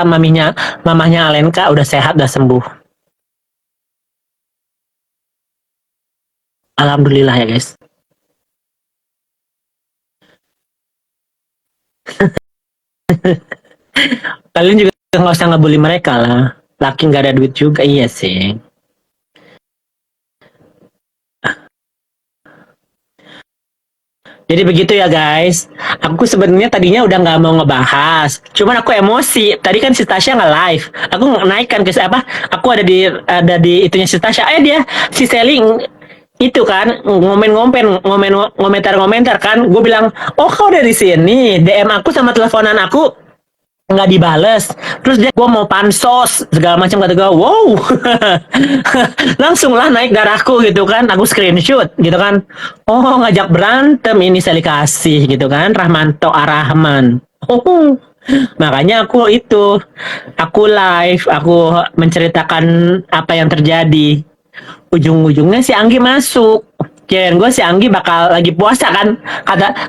mamahnya Alenka udah sehat, udah sembuh. Alhamdulillah ya guys. Kalian juga nggak usah ngebully mereka lah. Laki nggak ada duit juga, iya sih. Jadi begitu ya guys. Aku sebenarnya tadinya udah nggak mau ngebahas. Cuman aku emosi. Tadi kan si Tasya nggak live. Aku naikkan ke apa? Aku ada di itunya si Tasya. Dia si Selling itu kan ngomentar kan. Gue bilang, oh kau dari sini. DM aku sama teleponan aku nggak dibales, terus dia gue mau pansos segala macam, kata gue wow. Langsung lah naik darahku gitu kan, aku screenshot gitu kan, oh ngajak berantem ini saya kasih gitu kan, Rahmanto Arahman. Oh, makanya aku live, aku menceritakan apa yang terjadi. Ujung-ujungnya si Anggi masuk. Kirain gue si Anggi bakal lagi puasa kan,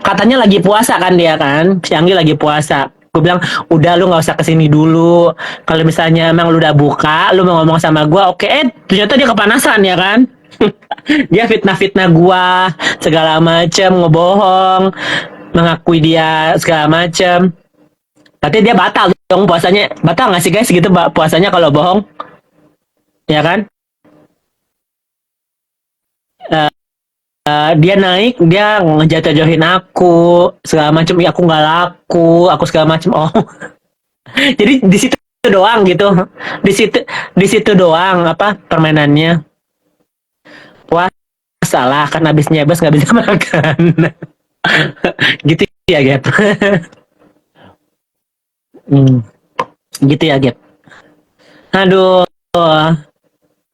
katanya lagi puasa kan, dia kan si Anggi lagi puasa. Gue bilang udah, lu nggak usah kesini dulu, kalau misalnya emang lu udah buka, lu mau ngomong sama gue, oke. Ternyata dia kepanasan ya kan. Dia fitnah gue segala macem, ngebohong, mengakui dia segala macem. Berarti dia batal dong puasanya. Batal nggak sih guys gitu puasanya kalau bohong, ya kan? Dia naik, dia ngejatuhin aku segala macam, ya aku nggak laku, aku segala macam. Oh, jadi di situ doang gitu, di situ di situ doang apa permainannya. Puasa lah kan, habis nyebes nggak bisa makan. Gitu ya Gap. Hmm, gitu ya Gap. Aduh,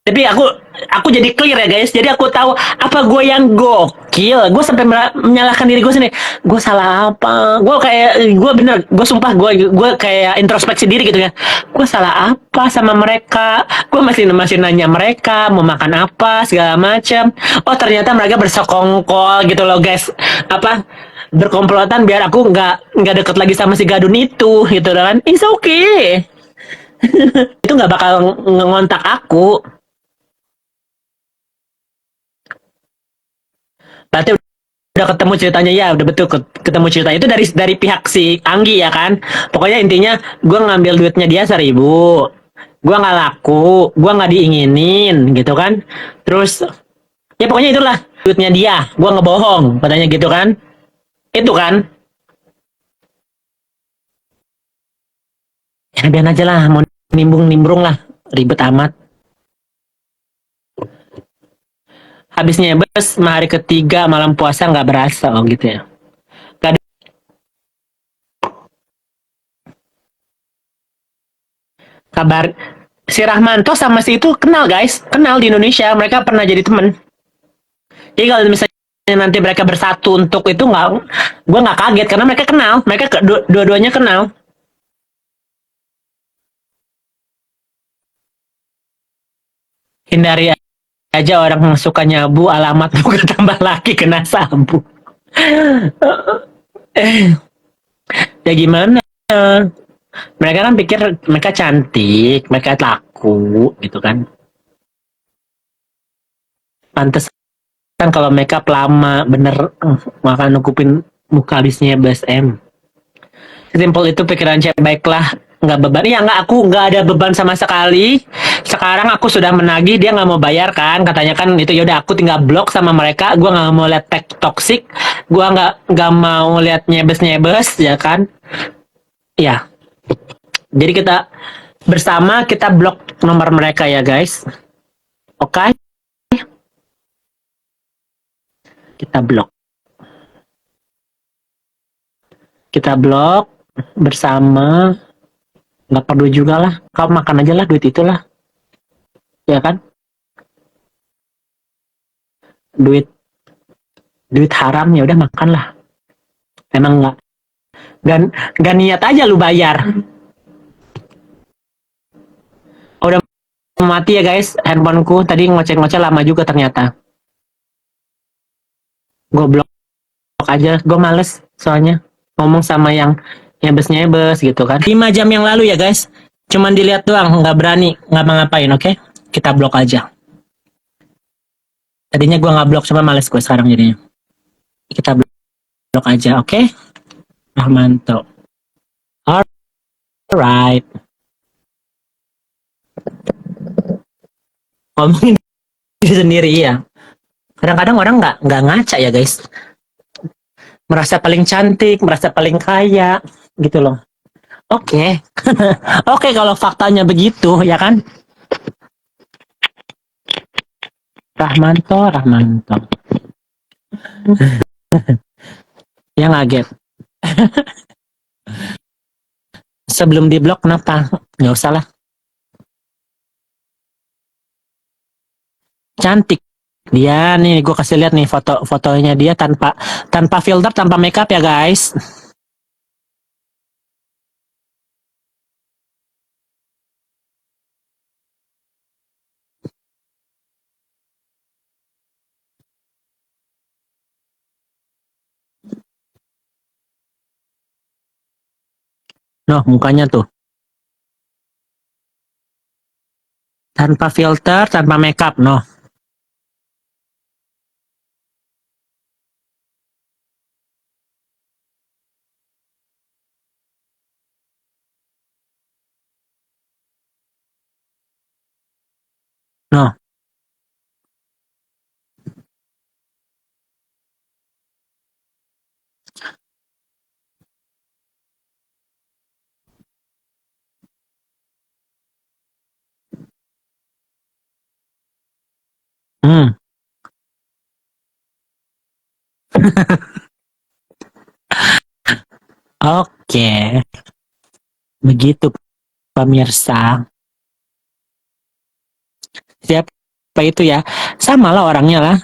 tapi aku jadi clear ya guys, jadi aku tahu apa gue yang gokil. Gue sampai menyalahkan diri gue sendiri, gue salah apa, gue sumpah, gue kayak introspeksi diri gitu ya. Gue salah apa sama mereka, gue masih masih nanya mereka mau makan apa segala macam. Oh ternyata mereka bersekongkol gitu loh guys, apa berkomplotan biar aku nggak deket lagi sama si Gadun itu gitu kan. It's okay. Itu nggak bakal ngontak aku. Berarti udah ketemu ceritanya, ya udah betul ketemu ceritanya itu dari pihak si Anggi ya kan. Pokoknya intinya gue ngambil duitnya dia 1.000, gue nggak laku, gue nggak diinginin gitu kan. Terus ya pokoknya itulah duitnya dia, gue ngebohong katanya gitu kan. Itu kan ya biar aja lah, mau nimbung nimbrung lah, ribet amat. Habisnya bes hari ketiga malam puasa nggak berasa, oh gitu ya. Gak ada kabar. Si Rahmanto sama si itu kenal guys, kenal di Indonesia, mereka pernah jadi temen. Jadi kalau misalnya nanti mereka bersatu untuk itu, nggak, gue nggak kaget karena mereka kenal, mereka dua-duanya kenal. Hindari aja orang yang suka nyabu, alamat bukan tambah lagi kena sabu. Ya gimana? Mereka kan pikir mereka cantik, mereka laku gitu kan. Pantes kan kalau makeup lama bener, makan nukupin muka habisnya BSM. Simpel itu pikiran cewek, baiklah, nggak beban. Iya nggak, aku nggak ada beban sama sekali. Sekarang aku sudah menagih, dia nggak mau bayar kan, katanya kan itu. Yaudah aku tinggal blok sama mereka, gue nggak mau lihat teks toxic, gue nggak mau lihat nyebes nyebes ya kan. Ya, jadi kita bersama kita blok nomor mereka ya guys. Oke, okay? kita blok, kita blok bersama. Nggak perlu juga lah, kau makan aja lah duit itulah, ya kan. duit duit haram, ya udah makan lah. Emang nggak niat aja lu bayar. Udah mati ya guys handphoneku, tadi ngoceh-ngoceh lama juga ternyata. Gue blok aja, gue males soalnya ngomong sama yang nyebes-nyebes gitu kan. 5 jam yang lalu ya guys, Cuman dilihat doang, nggak berani ngapa-ngapain, oke? Kita blok aja. Tadinya gue nggak blok, cuma males gue sekarang jadinya. Kita blok aja, oke? Rahmanto. Alright. Ngomongin diri sendiri, iya. Kadang-kadang orang nggak ngaca ya guys. Merasa paling cantik, merasa paling kaya, gitu loh. Oke. Oke kalau faktanya begitu, ya kan? Rahmanto, Rahmanto. Ya nggak, Gap? Sebelum di blok kenapa? Nggak usah lah. Cantik. Dia nih, gue kasih lihat nih fotonya dia tanpa tanpa filter, tanpa makeup ya guys. Noh, mukanya tuh. Tanpa filter, tanpa makeup, noh. Noh. Hmm. Oke. Begitu pemirsa. Siapa itu ya? Sama lah orangnya lah.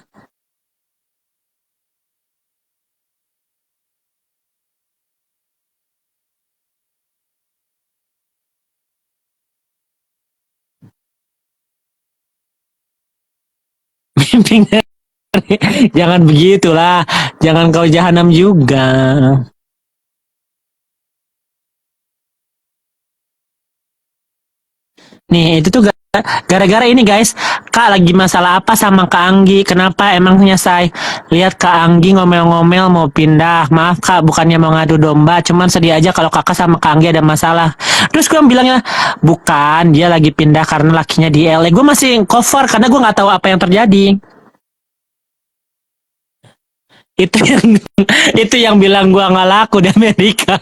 Bimbing. Jangan begitulah. Jangan kau jahanam juga. Nih, itu tuh gara-gara ini guys. Kak lagi masalah apa sama Kak Anggi? Kenapa emangnya saya lihat Kak Anggi ngomel-ngomel mau pindah. Maaf Kak, bukannya mau ngadu domba, cuman sedih aja kalau Kakak sama Kak Anggi ada masalah. Terus gue bilangnya, bukan, dia lagi pindah karena lakinya di LA. Gue masih cover karena gue nggak tahu apa yang terjadi. Itu yang itu yang bilang gue nggak laku di Amerika.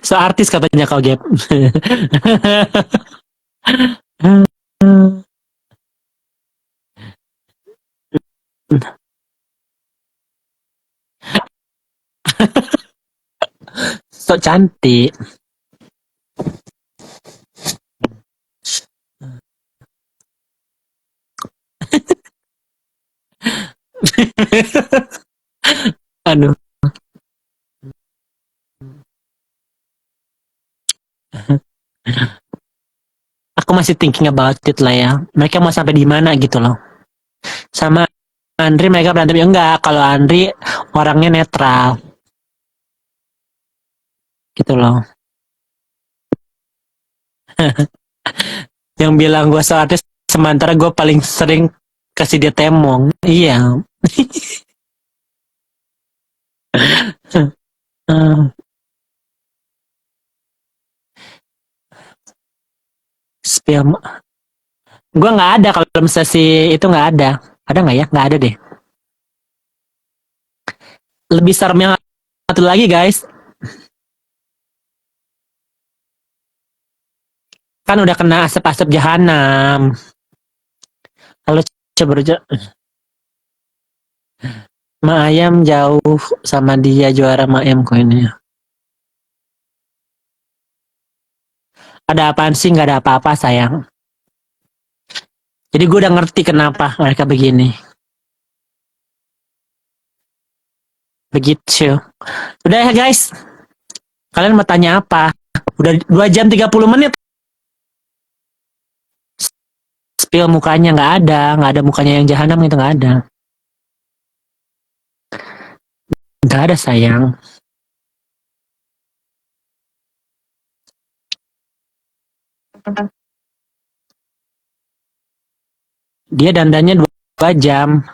So artis katanya kau Gap. So cantik. Aduh, aku masih thinking about it lah ya. Mereka mau sampai di mana gitu loh. Sama Andri mereka berantem ya enggak. Kalau Andri orangnya netral gitu loh. Yang bilang gue so artis sementara gue paling sering kasih dia temong. Iya. Uh, spill. Gue nggak ada kalau misalnya si itu nggak ada. Ada nggak ya? Nggak ada deh. Lebih serem yang satu lagi guys. Kan udah kena asap-asap jahanam. Kalau coba aja. Ma ayam jauh sama dia juara ma ayam koinnya. Ada apaan sih? Nggak ada apa-apa sayang. Jadi gue udah ngerti kenapa mereka begini. Begitu. Udah ya guys. Kalian mau tanya apa? Udah 2 jam 30 menit. Spill mukanya nggak ada. Nggak ada mukanya yang jahanam itu nggak ada. Nggak ada sayang. Dia dandannya 2 jam.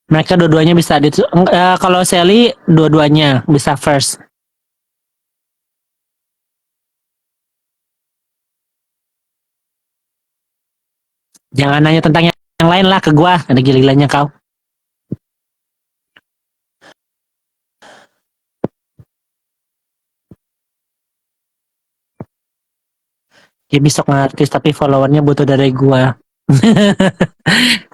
Mereka dua-duanya bisa kalau Sally dua-duanya bisa first. Jangan nanya tentang yang lain lah ke gua. Ada gila-gilanya kau. Dia besok ngartis tapi followernya butuh dari gua.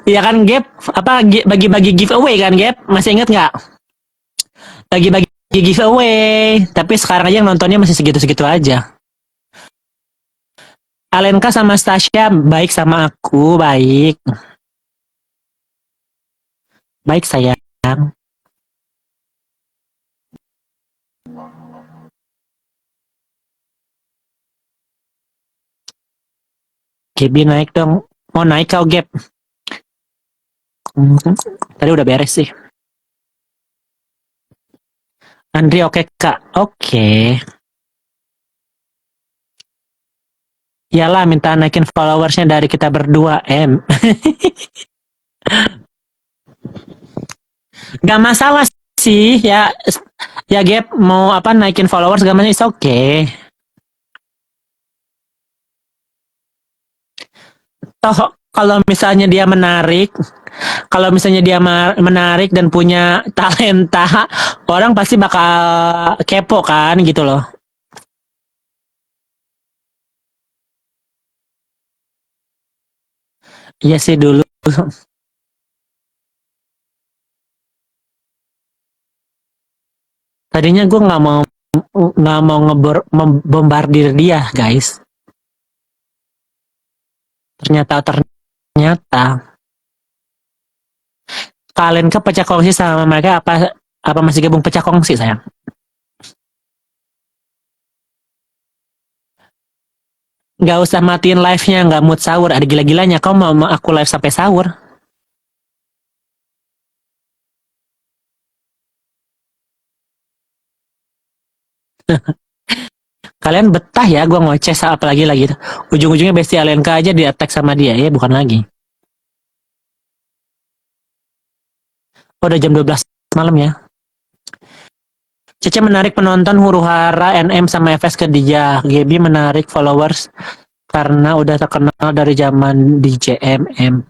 Iya kan Gap? Apa bagi-bagi giveaway kan Gap? Masih inget nggak? Bagi-bagi giveaway. Tapi sekarang aja yang nontonnya masih segitu-segitu aja. Alenka sama Stasha baik sama aku, baik. Baik sayang. Gaby naik dong. Mau naik kau Gap? Tadi udah beres sih. Andri oke kak. Oke. Iyalah minta naikin followersnya dari kita berdua M. Gak masalah sih ya. Ya Gap mau apa naikin followers gak masalah, oke. Okay. Toh kalau misalnya dia menarik, kalau misalnya dia menarik dan punya talenta, orang pasti bakal kepo kan gitu loh. Iya sih dulu. Tadinya gue nggak mau membombardir dia guys. Ternyata kalian ke pecah kongsi sama mereka apa masih gabung pecah kongsi sayang? Gak usah matiin live-nya, gak mood sahur. Ada gila-gilanya, kau mau aku live sampai sahur? Kalian betah ya gue ngoceh apalagi lagi. Ujung-ujungnya Besti Alenka aja di attack sama dia, ya bukan lagi. Oh, udah jam 12 malam ya. Cece menarik penonton huru hara NM sama FS ke dia. Gaby menarik followers karena udah terkenal dari zaman di JMM.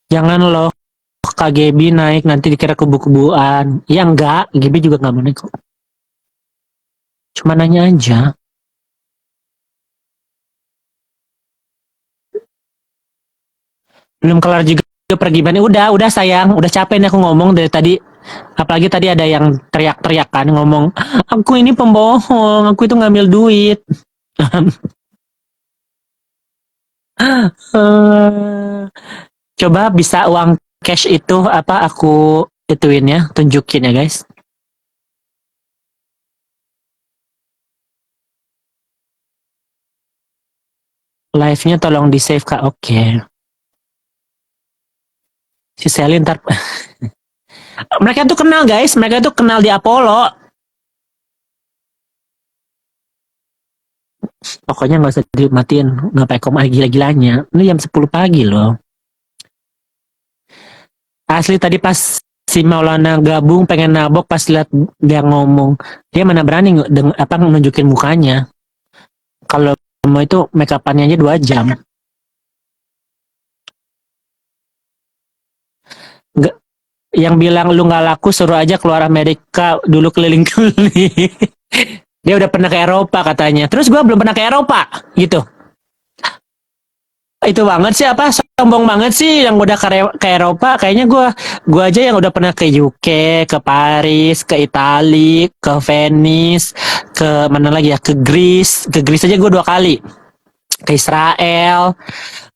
Jangan loh Kak Gaby naik nanti dikira kubu-kubuan. Ya enggak, Gaby juga nggak mau naik kok. Cuma nanya aja. Belum kelar juga pergi Bani. Udah sayang, udah capek nih aku ngomong dari tadi. Apalagi tadi ada yang teriak-teriak kan ngomong, aku ini pembohong, aku itu ngambil duit. Coba bisa uang cash itu apa aku ituin ya, tunjukin ya guys. Live-nya tolong di save kak, oke. Si Selin ntar. Mereka tuh kenal guys, mereka tuh kenal di Apollo. Pokoknya nggak usah dimatiin, ngapain koma gila-gilanya. Ini jam 10 pagi loh. Asli tadi pas si Maulana gabung pengen nabok pas lihat dia ngomong. Dia mana berani apa nunjukin mukanya. Kalau mau itu make upannya aja 2 jam. Nggak, yang bilang lu nggak laku suruh aja keluar Amerika dulu keliling-keliling. Dia udah pernah ke Eropa katanya. Terus gue belum pernah ke Eropa gitu. Itu banget sih apa sombong banget sih yang udah ke Eropa. Kayaknya gue aja yang udah pernah ke UK, ke Paris, ke Itali, ke Venice, ke mana lagi ya, ke Greece aja gue 2 kali, ke Israel,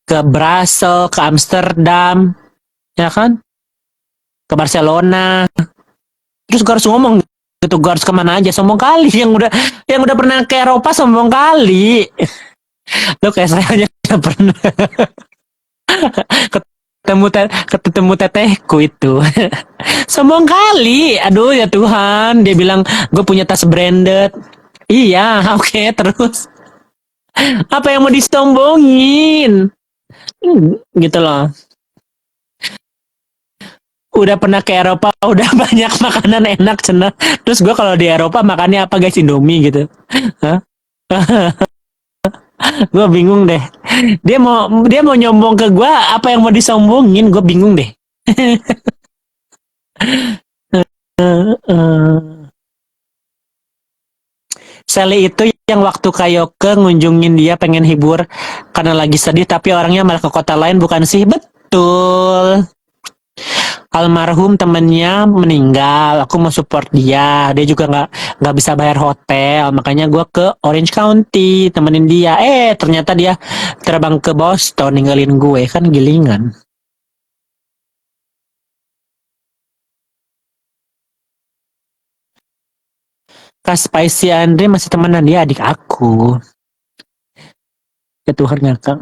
ke Brussels, ke Amsterdam, ya kan, ke Barcelona. Terus gue harus ngomong gitu, gue harus kemana aja, sombong kali. Yang udah pernah ke Eropa sombong kali. Lo kayak saya aja nggak pernah ketemu tetehku itu. Sombong kali. Aduh ya Tuhan, dia bilang gue punya tas branded. Iya, oke, terus apa yang mau disombongin? Gitu loh. Udah pernah ke Eropa, udah banyak makanan enak cenah. Terus gue kalau di Eropa makannya apa guys, Indomie gitu. Hah? Gue bingung deh. Dia mau nyombong ke gue, apa yang mau disombongin? Gue bingung deh. uh, Sally itu yang waktu Kayoke ngunjungin dia pengen hibur karena lagi sedih, tapi orangnya malah ke kota lain, bukan sih? Betul. Almarhum temennya meninggal, aku mau support dia juga nggak bisa bayar hotel, makanya gue ke Orange County temenin dia. Ternyata dia terbang ke Boston ninggalin gue, kan gilingan. Kak Spicy Andre masih temenan, dia adik aku. Ya Tuhan ngakak.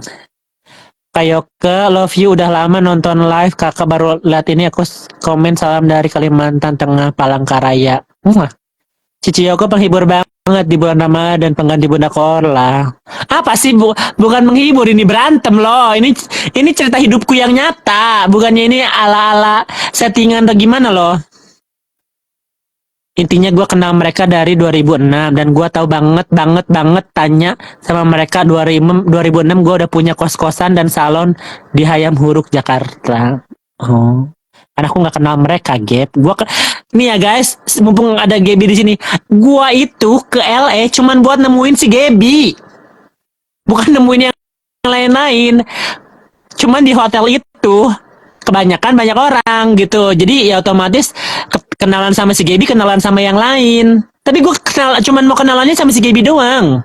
Kayoke, love you, udah lama nonton live, kakak baru lihat ini, aku komen salam dari Kalimantan Tengah, Palangkaraya. Cici Yoko penghibur banget di bulan Ramadan, pengganti Bunda Korla. Apa sih, bukan menghibur, ini berantem loh. Ini cerita hidupku yang nyata, bukannya ini ala-ala settingan atau gimana loh. Intinya gue kenal mereka dari 2006 dan gue tahu banget tanya sama mereka 2006 gue udah punya kos-kosan dan salon di Hayam Huruk Jakarta. Oh. Karena aku nggak kenal mereka, Gap. Nih ya guys, mumpung ada Gaby di sini, gua itu ke LA cuman buat nemuin si Gaby, bukan nemuin yang lain-lain. Cuman di hotel itu kebanyakan banyak orang gitu, jadi ya otomatis kenalan sama si Gaby, kenalan sama yang lain. Tapi gue cuman mau kenalannya sama si Gaby doang.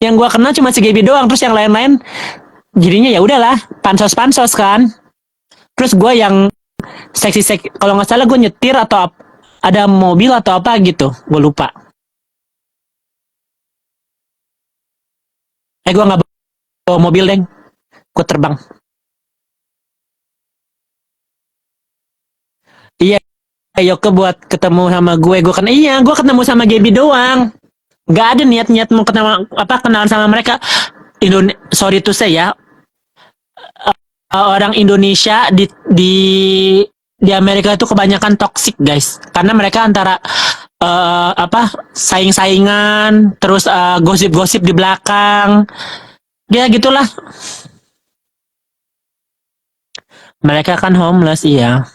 Yang gue kenal cuma si Gaby doang, terus yang lain-lain jadinya ya udahlah, pansos-pansos kan. Terus gue yang seksi kalau nggak salah gue nyetir atau ada mobil atau apa gitu, gue lupa. Gue nggak bawa mobil deng, gue terbang. Iya, Yoke buat ketemu sama gue kan gue ketemu sama Gaby doang, nggak ada niat mau kenalan sama mereka. Sorry to say ya, orang Indonesia di Amerika itu kebanyakan toxic guys, karena mereka antara saing-saingan, terus gosip-gosip di belakang, ya gitulah. Mereka kan homeless, iya.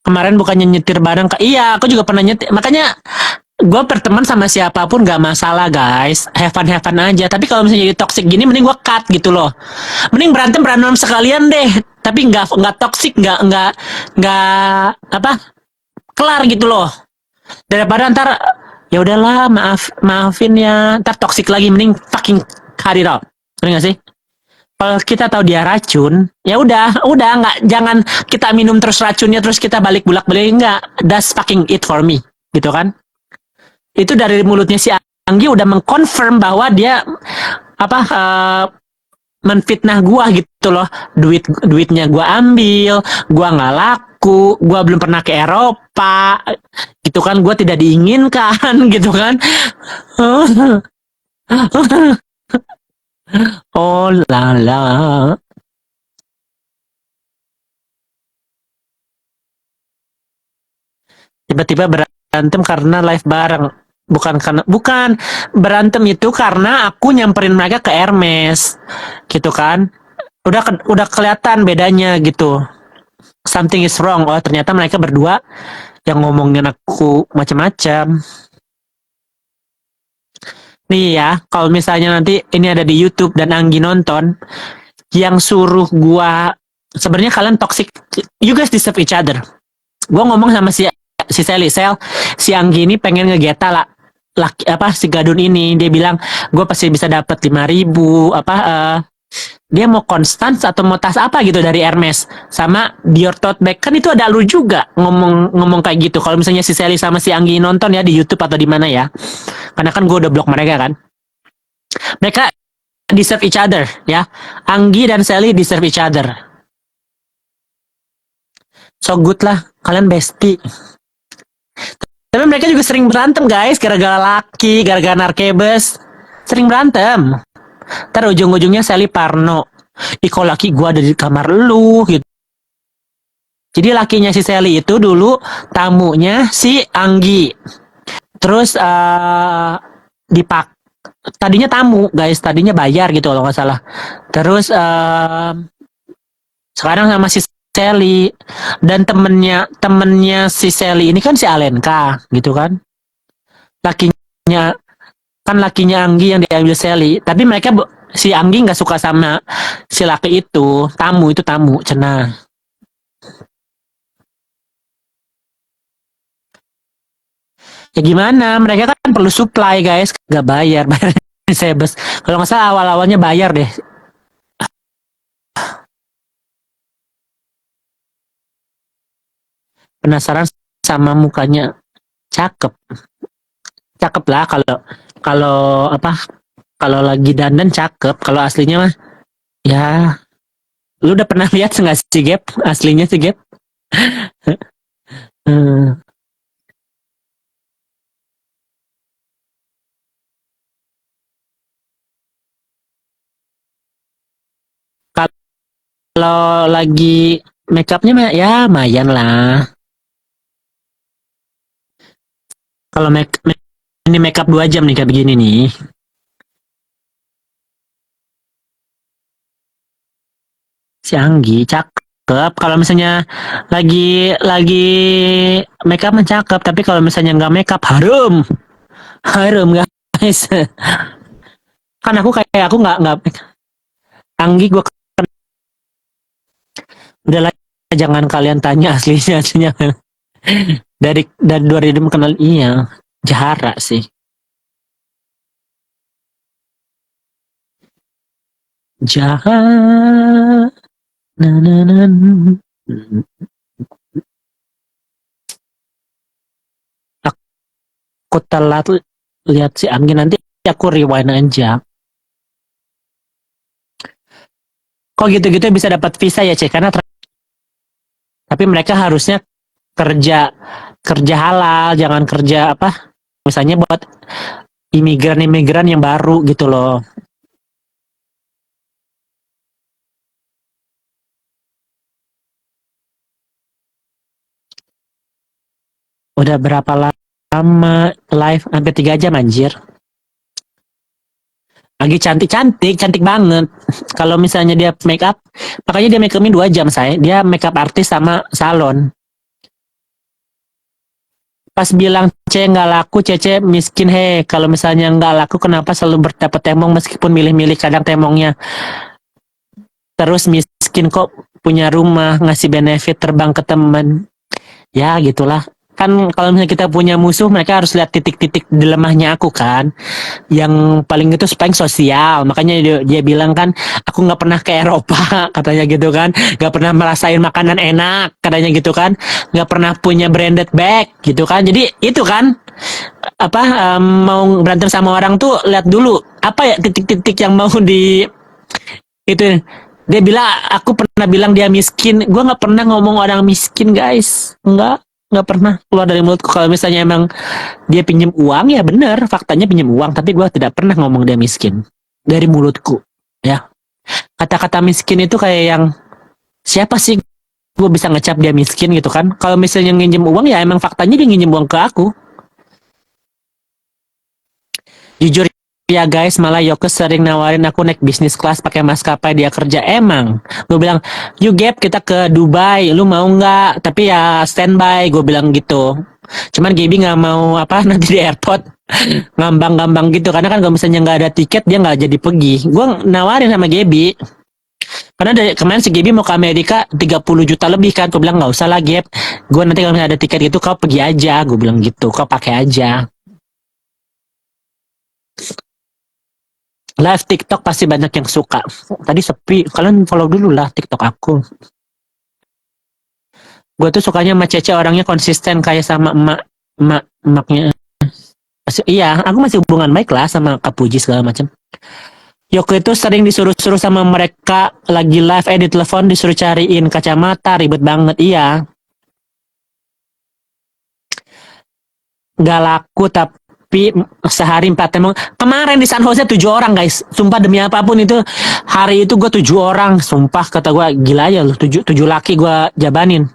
Kemarin bukannya nyetir bareng, iya aku juga pernah nyetir, makanya gue berteman sama siapapun gak masalah guys, have fun aja. Tapi kalau misalnya jadi toxic gini, mending gue cut gitu loh. Mending berantem sekalian deh, tapi nggak toxic, nggak apa kelar gitu loh. Daripada ntar ya udahlah, maafin ya, ntar toxic lagi, mending fucking cut it out. Ngerti gak sih? Kalau kita tahu dia racun, ya udah nggak, jangan kita minum terus racunnya terus kita balik-balik, nggak. That's fucking it for me, gitu kan? Itu dari mulutnya si Anggi udah mengkonfirm bahwa dia menfitnah gua gitu loh. Duitnya gua ambil, gua nggak laku, gua belum pernah ke Eropa, gitu kan? Gua tidak diinginkan, gitu kan? Oh la la. Tiba-tiba berantem karena live bareng. Bukan berantem itu karena aku nyamperin mereka ke Hermes, gitu kan? Udah kelihatan bedanya gitu. Something is wrong. Oh ternyata mereka berdua yang ngomongin aku macam-macam. Nih ya, kalau misalnya nanti ini ada di YouTube dan Anggi nonton, yang suruh gua, sebenarnya kalian toxic, you guys deserve each other. Gua ngomong sama si Sally, si Anggi ini pengen ngegeta lah, si Gadun ini. Dia bilang gue pasti bisa dapat 5.000 Dia mau Constance atau mau tas apa gitu dari Hermes sama Dior tote bag, kan itu ada lu juga ngomong ngomong kayak gitu. Kalau misalnya si Sally sama si Anggi nonton ya di YouTube atau di mana ya, karena kan gue udah blok mereka kan, mereka deserve each other ya. Anggi dan Sally deserve each other, so good lah kalian bestie. Tapi mereka juga sering berantem guys, gara-gara laki, gara-gara narkebes, sering berantem. Ntar ujung-ujungnya Sally parno, ih kok laki gue ada di kamar lu gitu. Jadi lakinya si Sally itu dulu tamunya si Anggi. Terus dipak tadinya tamu guys, tadinya bayar gitu kalau nggak salah. Terus sekarang sama si Sally, dan temennya si Sally ini kan si Alenka gitu kan. Lakinya lakinya Anggi yang diambil Sally, tapi mereka si Anggi nggak suka sama si laki itu tamu cenah. Ya gimana, mereka kan perlu supply guys, nggak bayar bayar sebes. Kalau nggak salah awal-awalnya bayar deh. Penasaran sama mukanya, cakep, cakep lah kalau kalau apa, kalau lagi dandan cakep, kalau aslinya mah ya. Lu udah pernah lihat nggak sih Gap aslinya sih Gap? Hmm. Kalau lagi make upnya ya lumayan lah. Kalau ini make up 2 jam nih kayak begini nih. Si Anggi cakep. Kalau misalnya lagi make up cakep, tapi kalau misalnya nggak make up harum. Harum guys. Kan aku nggak Anggi gue udahlah, jangan kalian tanya aslinya. Dari 2000 kenal, iya Jahara sih. Jahat. Na, na, na. Aku telat lihat si Anggi, nanti aku rewind aja. Kok gitu-gitu bisa dapat visa ya cek, karena tapi mereka harusnya kerja kerja halal, jangan kerja apa misalnya buat imigran-imigran yang baru gitu loh. Udah berapa lama live, hampir 3 jam anjir. Lagi cantik-cantik, cantik banget. Kalau misalnya dia make up, makanya dia make upin 2 jam saya. Dia make up artis sama salon. Pas bilang C nggak laku, Cece miskin he. Kalau misalnya nggak laku, kenapa selalu berdapat temong meskipun milih-milih kadang temongnya. Terus miskin kok punya rumah, ngasih benefit terbang ke temen. Ya gitulah. Kan kalau misalnya kita punya musuh, mereka harus lihat titik-titik di lemahnya aku kan. Yang paling itu speng sosial. Makanya dia bilang kan, aku nggak pernah ke Eropa, katanya gitu kan. Nggak pernah merasain makanan enak, katanya gitu kan. Nggak pernah punya branded bag, gitu kan. Jadi itu kan, apa mau berantem sama orang tuh lihat dulu apa ya titik-titik yang mau di itu. Dia bilang aku pernah bilang dia miskin, gue nggak pernah ngomong orang miskin guys, nggak pernah keluar dari mulutku. Kalau misalnya emang dia pinjam uang ya bener, faktanya pinjam uang, tapi gue tidak pernah ngomong dia miskin dari mulutku ya. Kata-kata miskin itu kayak yang siapa sih gue bisa ngecap dia miskin gitu kan. Kalau misalnya nginjem uang ya emang faktanya dia nginjem uang ke aku. Jujur ya guys, malah Yokes sering nawarin aku naik bisnis kelas pakai maskapai dia kerja. Emang gue bilang, you Gap kita ke Dubai, lu mau nggak? Tapi ya standby, gue bilang gitu. Cuman Gaby nggak mau apa nanti di airport ngambang-ngambang gitu, karena kan kalau misalnya nggak ada tiket dia nggak jadi pergi. Gue nawarin sama Gaby, karena dari kemarin si Gaby mau ke Amerika 30 juta lebih kan. Gue bilang nggak usah lah Gap, gue nanti kalau misalnya ada tiket itu kau pergi aja, gue bilang gitu, kau pakai aja. Live TikTok pasti banyak yang suka. Tadi sepi, kalian follow dulu lah TikTok aku. Gue tuh sukanya sama Cece, orangnya konsisten kayak sama emaknya. Iya, aku masih hubungan baik lah sama Kak Puji segala macam. Yoko itu sering disuruh-suruh sama mereka lagi live edit telepon, disuruh cariin kacamata, ribet banget. Iya, nggak laku tapi sehari 4 emang. Kemarin di San Jose 7 orang guys, sumpah demi apapun itu hari itu gue 7 orang, sumpah kata gue gila ya lu, 7 laki gue jabanin.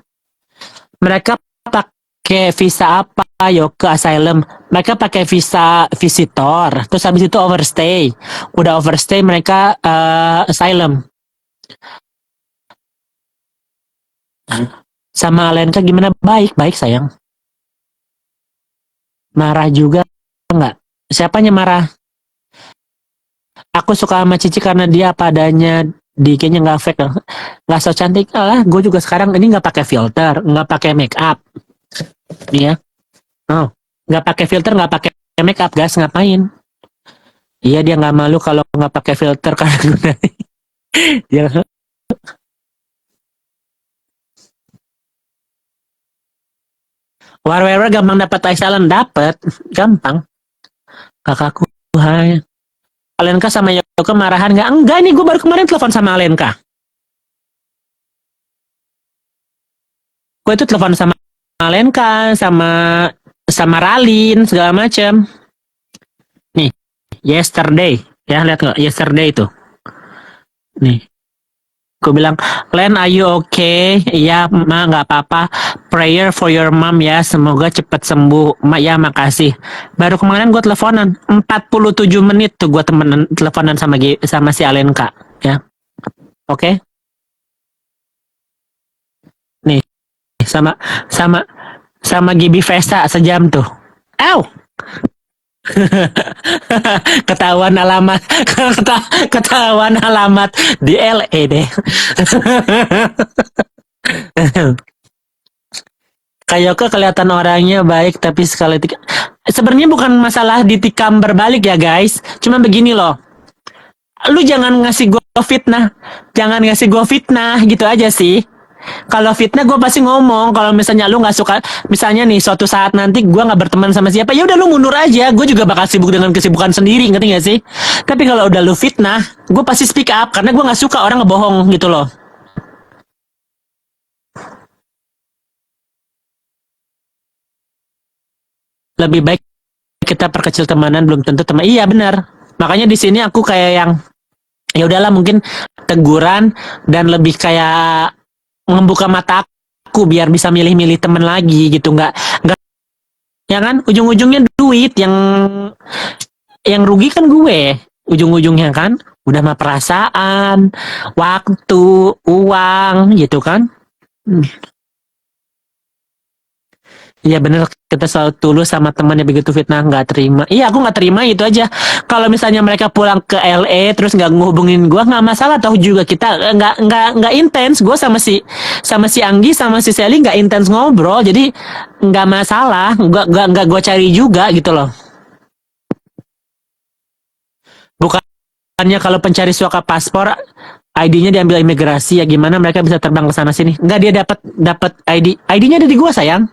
Mereka pakai visa apa yo ke asylum? Mereka pakai visa visitor, terus habis itu overstay. Udah overstay mereka asylum. Sama Alenka gimana? Baik-baik sayang. Marah juga enggak? Siapanya marah? Aku suka sama Cici karena dia apa adanya, di kayaknya nggak fake, nggak so cantik lah. Gue juga sekarang ini nggak pakai filter, nggak pakai make up, ya. Oh, nggak pakai filter, nggak pakai make up, guys. Ngapain? Iya dia nggak malu kalau nggak pakai filter karena dia Warwewer gampang dapat Aisalan, dapat gampang. Kakakku, hai. Alenka sama Yoko marahan nggak? Enggak, nih gue baru kemarin telepon sama Alenka. Gue itu telepon sama Alenka, sama Ralin segala macam. Nih, yesterday, ya lihat nggak? Yesterday itu. Nih, gue bilang, Len, are you okay? Iya, ma, nggak apa-apa. Prayer for your mom ya, semoga cepat sembuh. Ma, ya, makasih. Baru kemarin gue teleponan, 47 menit tuh gue teleponan sama si Alenka, ya. Oke? Nih, sama sama sama Gibi Vesta sejam tuh. Aw, ketahuan alamat, ketahuan alamat di LA deh. Kayoko kelihatan orangnya baik tapi sekali sebenarnya bukan masalah ditikam berbalik ya guys, cuma begini loh, lu jangan ngasih gue fitnah, jangan ngasih gue fitnah gitu aja sih. Kalau fitnah gue pasti ngomong, kalau misalnya lu nggak suka, misalnya nih suatu saat nanti gue nggak berteman sama siapa, ya udah lu mundur aja, gue juga bakal sibuk dengan kesibukan sendiri, ngerti gak sih? Tapi kalau udah lu fitnah, gue pasti speak up karena gue nggak suka orang ngebohong gitu loh. Lebih baik kita perkecil temanan, belum tentu teman. Iya benar, makanya di sini aku kayak yang ya udahlah, mungkin teguran dan lebih kayak membuka mata aku biar bisa milih-milih temen lagi gitu, nggak ya kan, ujung-ujungnya duit yang rugi kan gue, ujung-ujungnya kan udah mah perasaan, waktu, uang gitu kan. Hmm. Iya bener, kita selalu tulus sama teman yang begitu fitnah nggak terima. Iya aku nggak terima itu aja. Kalau misalnya mereka pulang ke LA terus nggak ngehubungin gue, nggak masalah. Tahu juga kita nggak intens. Gue sama si Anggi sama si Sally nggak intens ngobrol, jadi nggak masalah. Nggak gue cari juga gitu loh. Bukannya kalau pencari suaka paspor ID-nya diambil imigrasi ya gimana mereka bisa terbang ke sana sini? Nggak, dia dapat ID-nya ada di gue sayang.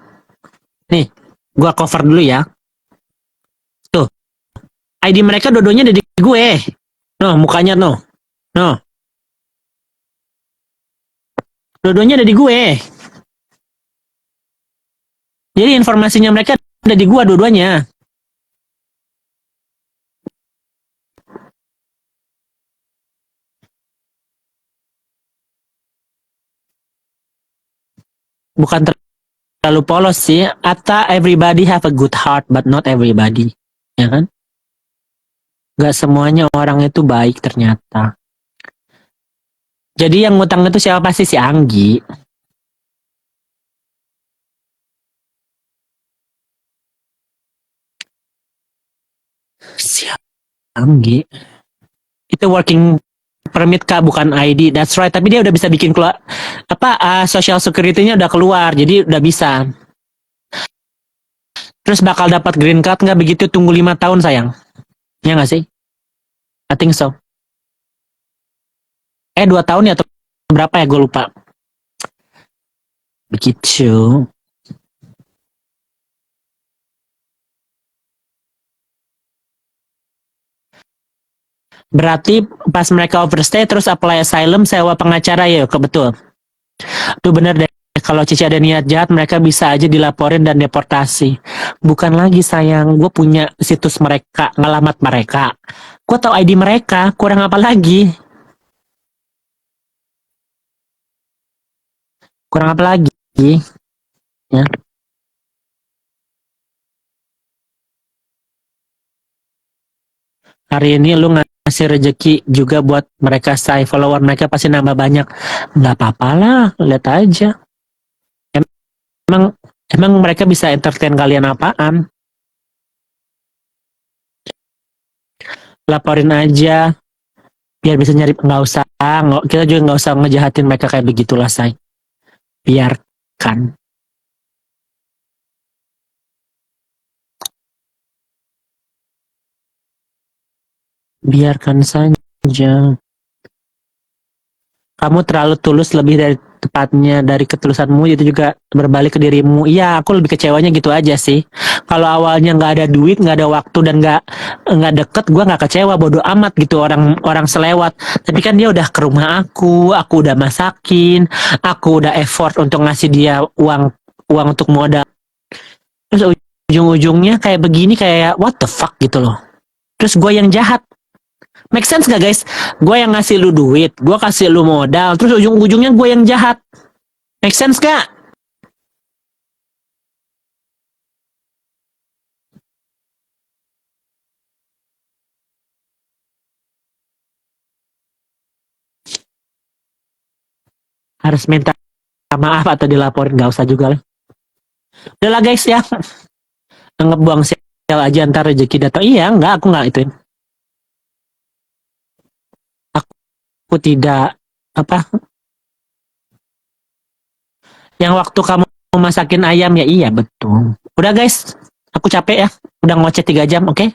Nih, gue cover dulu ya. Tuh, ID mereka dua-duanya ada di gue. No, mukanya no. No, dua-duanya ada di gue. Jadi informasinya mereka ada di gue dua-duanya. Bukan terlalu polos sih. Atau everybody have a good heart, but not everybody. Ya kan? Gak semuanya orang itu baik ternyata. Jadi yang ngutang itu siapa pasti si Anggi. Si Anggi. Itu working permit kak, bukan ID. That's right. Tapi dia udah bisa bikin keluar apa social security-nya udah keluar, jadi udah bisa. Terus bakal dapat green card nggak begitu? Tunggu 5 tahun sayang. Ya nggak sih? I think so. 2 tahun ya atau berapa ya, gue lupa. Begitu. Berarti pas mereka overstay terus apply asylum sewa pengacara ya, betul. Tuh bener deh. Kalau Cici ada niat jahat, mereka bisa aja dilaporin dan deportasi. Bukan lagi sayang, gue punya situs mereka, ngalamat mereka. Gue tahu ID mereka, kurang apa lagi? Kurang apa lagi? Ya. Hari ini lu ngasih rezeki juga buat mereka, say follower mereka pasti nambah banyak. Nggak apa-apa lah, lihat aja. Emang emang mereka bisa entertain kalian apaan? Laporin aja biar bisa nyari, nggak usah, kita juga nggak usah ngejahatin mereka kayak begitulah, say. Biarkan. Biarkan saja. Kamu terlalu tulus, lebih dari tepatnya dari ketulusanmu itu juga berbalik ke dirimu. Iya, aku lebih kecewanya gitu aja sih. Kalau awalnya nggak ada duit, nggak ada waktu dan nggak deket, gue nggak kecewa, bodo amat gitu, orang orang selewat. Tapi kan dia udah ke rumah aku udah masakin, aku udah effort untuk ngasih dia uang uang untuk modal. Terus ujung-ujungnya kayak begini, kayak what the fuck gitu loh. Terus gue yang jahat. Make sense gak guys? Gue yang ngasih lu duit, gue kasih lu modal, terus ujung-ujungnya gue yang jahat. Make sense gak? Harus minta maaf atau dilaporin, gak usah juga lah. Udah lah guys ya, ngebuang sel aja, ntar rezeki datang. Iya, enggak, aku nggak ituin. Aku tidak, apa, yang waktu kamu masakin ayam ya, iya betul. Udah guys, aku capek ya, udah ngoceh 3 jam, oke?